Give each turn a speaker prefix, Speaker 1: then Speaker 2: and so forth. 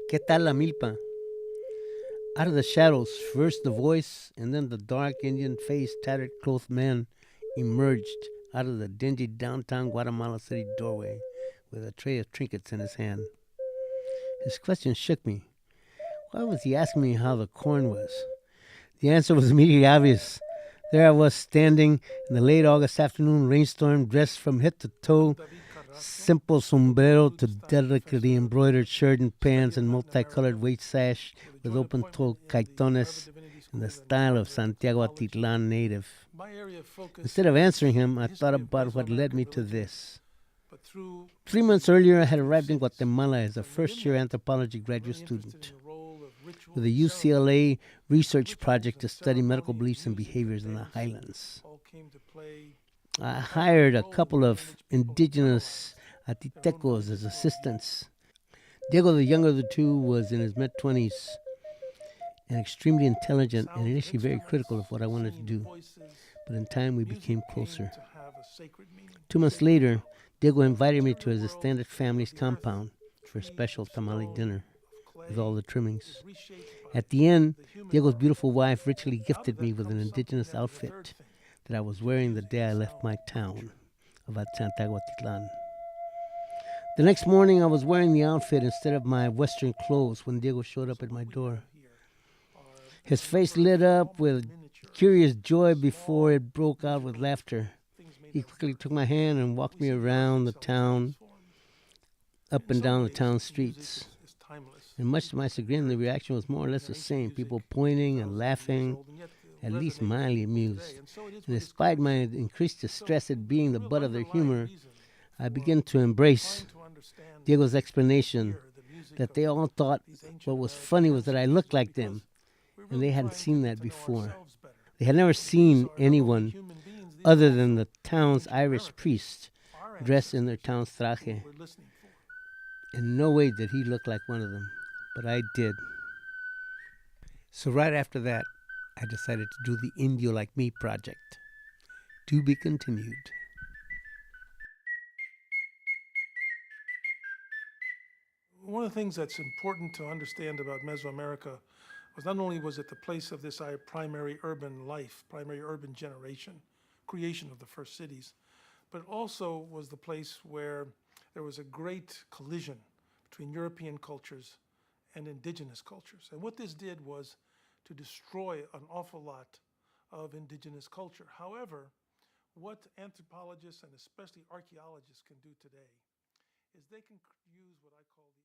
Speaker 1: ¿Qué tal la milpa? Out of the shadows, first the voice, and then the dark Indian faced, tattered clothed man emerged out of the dingy downtown Guatemala City doorway with a tray of trinkets in his hand. His question shook me. Why was he asking me how the corn was? The answer was immediately obvious. There I was standing in the late August afternoon rainstorm, dressed from head to toe, simple sombrero to delicately embroidered shirt and pants and multicolored waist sash with open-toed caitones in the style of Santiago Atitlan native. Instead of answering him, I thought about what led me to this. 3 months earlier, I had arrived in Guatemala as a first-year anthropology graduate student with a UCLA research project to study medical beliefs and behaviors in the highlands. I hired a couple of indigenous Atitecos as assistants. Diego, the younger of the two, was in his mid-20s and extremely intelligent and initially very critical of what I wanted to do. But in time, we became closer. 2 months later, Diego invited me to his extended family's compound for a special tamale dinner with all the trimmings. At the end, Diego's beautiful wife richly gifted me with an indigenous outfit that I was wearing the day I left my town of Santiago Atitlan. The next morning, I was wearing the outfit instead of my Western clothes when Diego showed up at my door. His face lit up with curious joy before it broke out with laughter. He quickly took my hand and walked me around the town, up and down the town streets. And much to my chagrin, the reaction was more or less the same. People pointing and laughing, at least mildly amused. And despite my increased distress at being the butt of their humor, I began to embrace Diego's explanation that they all thought what was funny was that I looked like them, and they hadn't seen that before. They had never seen anyone other than the town's Irish priest dressed in their town's traje. In no way did he look like one of them, but I did. So right after that, I decided to do the Indio Like Me project. To be continued.
Speaker 2: One of the things that's important to understand about Mesoamerica was not only was it the place of this primary urban life, primary urban generation, creation of the first cities, but it also was the place where there was a great collision between European cultures and indigenous cultures. And what this did was to destroy an awful lot of indigenous culture. However, what anthropologists and especially archaeologists can do today is they can use what I call the